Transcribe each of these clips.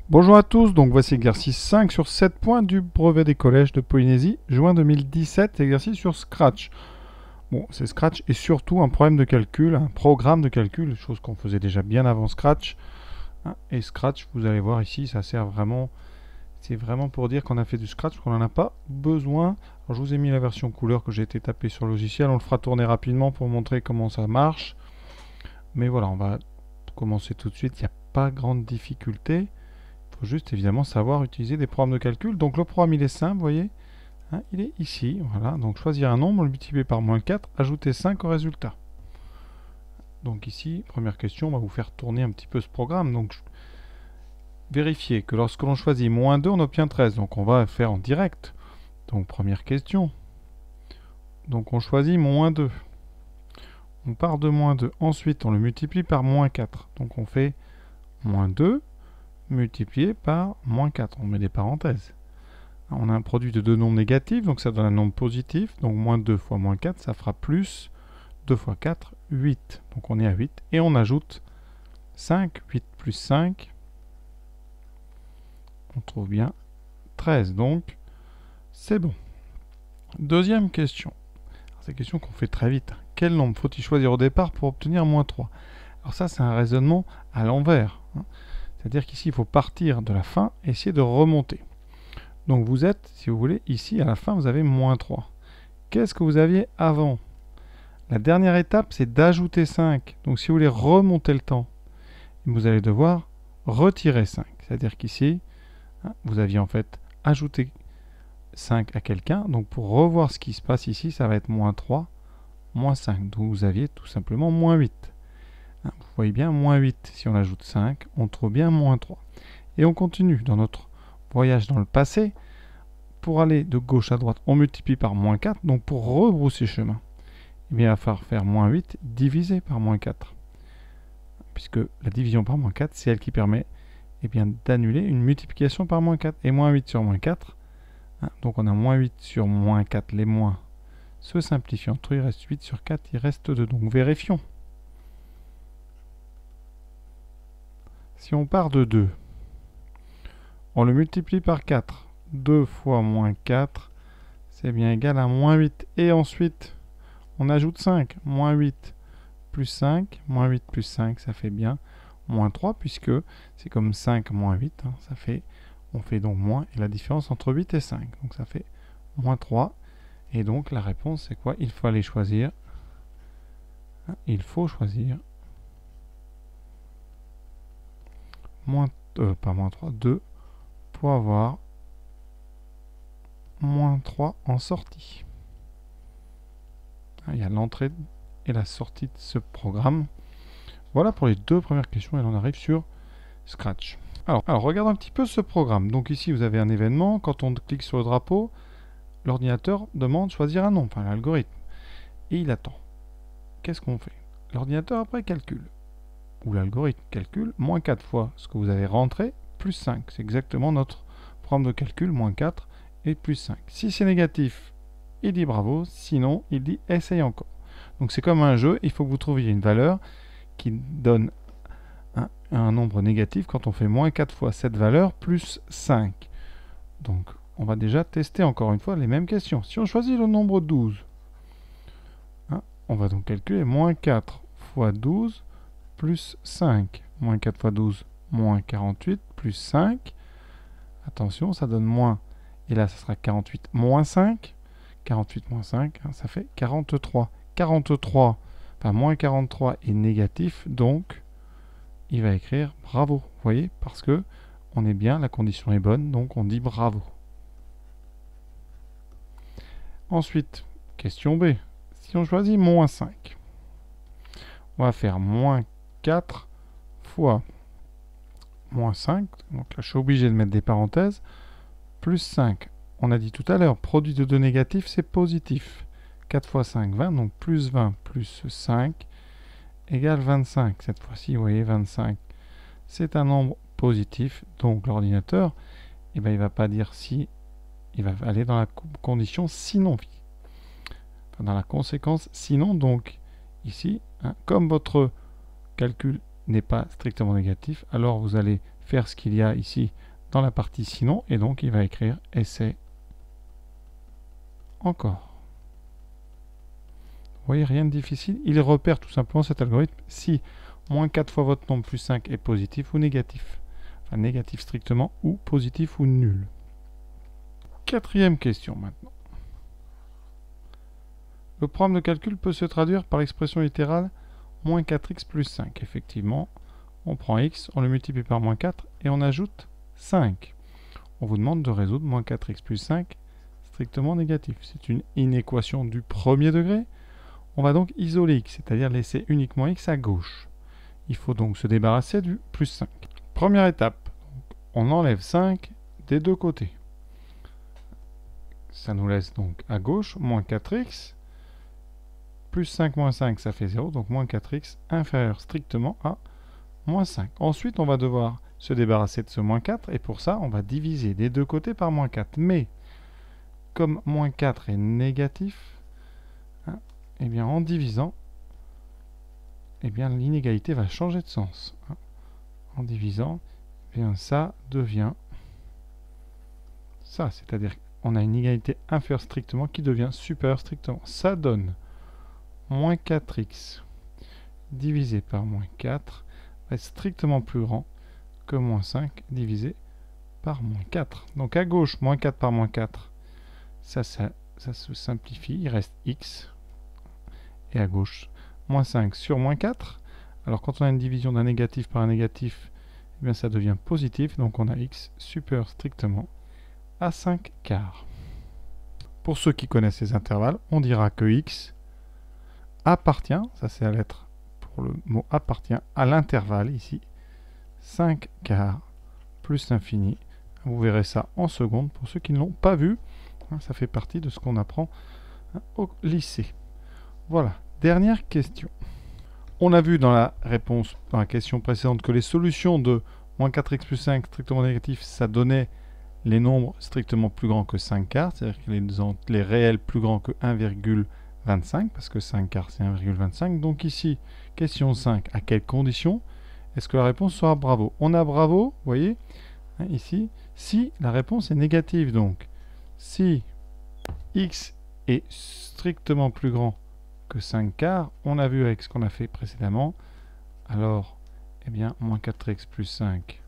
Bonjour à tous, donc voici exercice 5 sur 7 points du brevet des collèges de Polynésie, juin 2017, exercice sur Scratch. Bon, c'est Scratch et surtout un problème de calcul, un programme de calcul, chose qu'on faisait déjà bien avant Scratch. Et Scratch, vous allez voir ici, ça sert vraiment, c'est vraiment pour dire qu'on a fait du Scratch, qu'on n'en a pas besoin. Alors, je vous ai mis la version couleur que j'ai été tapé sur le logiciel, on le fera tourner rapidement pour montrer comment ça marche. Mais voilà, on va commencer tout de suite, il n'y a pas grande difficulté. Il faut juste évidemment savoir utiliser des programmes de calcul. Donc le programme il est simple, vous voyez, il est ici, voilà. Donc choisir un nombre, le multiplier par moins 4, ajouter 5 au résultat. Donc ici, première question, on va vous faire tourner un petit peu ce programme. Donc vérifiez que lorsque l'on choisit moins 2, on obtient 13. Donc on va faire en direct. Donc première question. Donc on choisit moins 2. On part de moins 2. Ensuite, on le multiplie par moins 4. Donc on fait moins 2 multiplié par moins 4. On met des parenthèses. On a un produit de deux nombres négatifs, donc ça donne un nombre positif. Donc moins 2 fois moins 4, ça fera plus 2 fois 4, 8. Donc on est à 8. Et on ajoute 5, 8 plus 5. On trouve bien 13. Donc c'est bon. Deuxième question. C'est une question qu'on fait très vite. Quel nombre faut-il choisir au départ pour obtenir moins 3? Alors ça, c'est un raisonnement à l'envers. C'est-à-dire qu'ici, il faut partir de la fin et essayer de remonter. Donc vous êtes, si vous voulez, ici, à la fin, vous avez moins 3. Qu'est-ce que vous aviez avant? La dernière étape, c'est d'ajouter 5. Donc si vous voulez remonter le temps, vous allez devoir retirer 5. C'est-à-dire qu'ici, vous aviez en fait ajouté 5 à quelqu'un. Donc pour revoir ce qui se passe ici, ça va être moins 3, moins 5. Donc vous aviez tout simplement moins 8. Vous voyez bien, moins 8, si on ajoute 5, on trouve bien moins 3. Et on continue dans notre voyage dans le passé. Pour aller de gauche à droite, on multiplie par moins 4. Donc pour rebrousser chemin, eh bien, il va falloir faire moins 8 divisé par moins 4. Puisque la division par moins 4, c'est elle qui permet d'annuler une multiplication par moins 4. Et moins 8 sur moins 4, donc on a moins 8 sur moins 4, les moins se simplifient entre eux, il reste 8 sur 4, il reste 2. Donc vérifions. Si on part de 2, on le multiplie par 4. 2 fois moins 4, c'est bien égal à moins 8. Et ensuite, on ajoute 5. Moins 8 plus 5. Moins 8 plus 5, ça fait bien moins 3, puisque c'est comme 5 moins 8. Ça fait, on fait donc moins, et la différence entre 8 et 5. Donc ça fait moins 3. Et donc la réponse, c'est quoi? Il faut aller choisir. Il faut choisir pas moins 3, 2, pour avoir moins 3 en sortie. Il y a l'entrée et la sortie de ce programme. Voilà pour les deux premières questions et on arrive sur Scratch. Alors, regardons un petit peu ce programme. Donc ici, vous avez un événement. Quand on clique sur le drapeau, l'ordinateur demande de choisir un nom, enfin l'algorithme. Et il attend. Qu'est-ce qu'on fait? L'ordinateur après calcule. Ou l'algorithme calcule moins 4 fois ce que vous avez rentré, plus 5. C'est exactement notre programme de calcul, moins 4 et plus 5. Si c'est négatif, il dit bravo, sinon il dit essaye encore. Donc c'est comme un jeu, il faut que vous trouviez une valeur qui donne un nombre négatif quand on fait moins 4 fois cette valeur plus 5. Donc on va déjà tester encore une fois les mêmes questions. Si on choisit le nombre 12, on va donc calculer moins 4 fois 12 plus 5. Moins 4 fois 12, moins 48, plus 5. Attention, ça donne moins. Et là, ça sera 48 moins 5. 48 moins 5, ça fait 43. 43, enfin moins 43 est négatif, donc il va écrire bravo. Vous voyez, parce que on est bien, la condition est bonne, donc on dit bravo. Ensuite, question B. Si on choisit moins 5, on va faire moins 4 fois moins 5, donc là je suis obligé de mettre des parenthèses, plus 5. On a dit tout à l'heure, produit de deux négatifs, c'est positif. 4 fois 5, 20, donc plus 20 plus 5 égale 25. Cette fois-ci, vous voyez, 25, c'est un nombre positif, donc l'ordinateur, il ne va pas dire si, il va aller dans la condition sinon, dans la conséquence sinon, donc ici, comme votre calcul n'est pas strictement négatif, alors vous allez faire ce qu'il y a ici dans la partie sinon, et donc il va écrire essai encore. Vous voyez, rien de difficile. Il repère tout simplement cet algorithme si moins 4 fois votre nombre plus 5 est positif ou négatif. Enfin, négatif strictement ou positif ou nul. Quatrième question maintenant. Le programme de calcul peut se traduire par l'expression littérale moins 4x plus 5. Effectivement, on prend x, on le multiplie par moins 4 et on ajoute 5. On vous demande de résoudre moins 4x plus 5 strictement négatif. C'est une inéquation du premier degré. On va donc isoler x, c'est-à-dire laisser uniquement x à gauche. Il faut donc se débarrasser du plus 5. Première étape, on enlève 5 des deux côtés. Ça nous laisse donc à gauche moins 4x, plus 5 moins 5, ça fait 0, donc moins 4x inférieur strictement à moins 5. Ensuite, on va devoir se débarrasser de ce moins 4, et pour ça, on va diviser des deux côtés par moins 4. Mais, comme moins 4 est négatif, eh bien, en divisant, eh bien, l'inégalité va changer de sens. En divisant, eh bien, ça devient ça, c'est-à-dire qu'on a une inégalité inférieure strictement qui devient supérieure strictement. Ça donne moins 4x divisé par moins 4 va être strictement plus grand que moins 5 divisé par moins 4. Donc à gauche, moins 4 par moins 4, ça se simplifie, il reste x. Et à gauche, moins 5 sur moins 4. Alors quand on a une division d'un négatif par un négatif, eh bien ça devient positif, donc on a x supérieur strictement à 5 quarts. Pour ceux qui connaissent les intervalles, on dira que x appartient, ça c'est la lettre pour le mot appartient, à l'intervalle ici, 5 quarts plus l'infini. Vous verrez ça en seconde pour ceux qui ne l'ont pas vu. Ça fait partie de ce qu'on apprend au lycée. Voilà, dernière question. On a vu dans la réponse, dans la question précédente, que les solutions de moins 4x plus 5 strictement négatif, ça donnait les nombres strictement plus grands que 5 quarts, c'est-à-dire que les réels plus grands que 1,25, parce que 5 quarts c'est 1,25. Donc ici, question 5, à quelles conditions est-ce que la réponse sera bravo? On a bravo, vous voyez, ici, si la réponse est négative. Donc, si x est strictement plus grand que 5 quarts, on a vu avec ce qu'on a fait précédemment, alors, eh bien, moins 4x plus 5,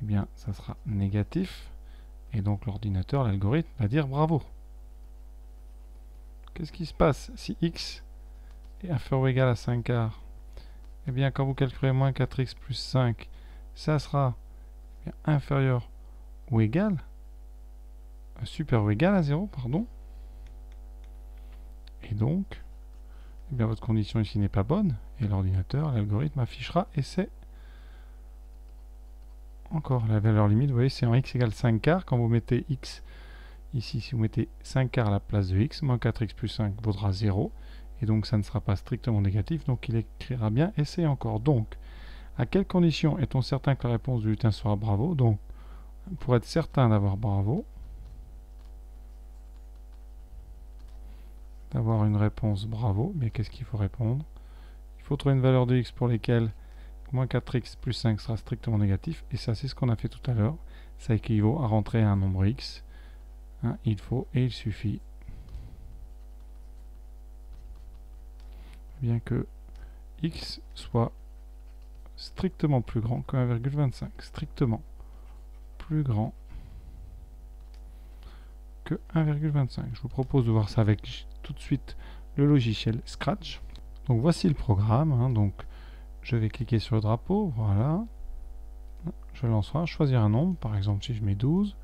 eh bien, ça sera négatif, et donc l'ordinateur, l'algorithme, va dire bravo. Qu'est-ce qui se passe si x est inférieur ou égal à 5 quarts? Eh bien, quand vous calculez moins 4x plus 5, ça sera inférieur ou égal, supérieur ou égal à 0, pardon. Et donc, eh bien, votre condition ici n'est pas bonne, et l'ordinateur, l'algorithme affichera, et c'est encore la valeur limite, vous voyez, c'est en x égale 5 quarts. Quand vous mettez x ici, si vous mettez 5 quarts à la place de x, moins 4x plus 5 vaudra 0, et donc ça ne sera pas strictement négatif, donc il écrira bien, et c'est encore. Donc, à quelles conditions est-on certain que la réponse du lutin sera bravo? Donc, pour être certain d'avoir bravo, d'avoir une réponse bravo, mais qu'est-ce qu'il faut répondre? Il faut trouver une valeur de x pour lesquelles moins 4x plus 5 sera strictement négatif, et ça c'est ce qu'on a fait tout à l'heure. Ça équivaut à rentrer un nombre x. Il faut et il suffit bien que x soit strictement plus grand que 1,25. Strictement plus grand que 1,25. Je vous propose de voir ça avec tout de suite le logiciel Scratch. Donc voici le programme. Donc je vais cliquer sur le drapeau, voilà. Je lancerai, choisir un nombre, par exemple si je mets 12,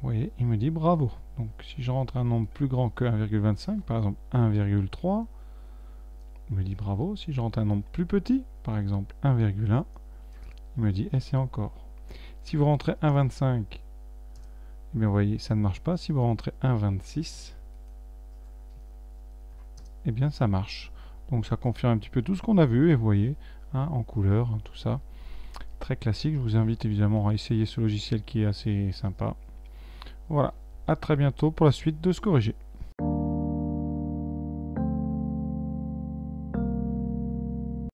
vous voyez, il me dit bravo. Donc si je rentre un nombre plus grand que 1,25, par exemple 1,3, il me dit bravo. Si je rentre un nombre plus petit, par exemple 1,1, il me dit essaie encore. Si vous rentrez 1,25, eh bien vous voyez, ça ne marche pas. Si vous rentrez 1,26, eh bien ça marche. Donc ça confirme un petit peu tout ce qu'on a vu, et vous voyez, en couleur, tout ça. Très classique, je vous invite évidemment à essayer ce logiciel qui est assez sympa. Voilà, à très bientôt pour la suite de Se Corriger.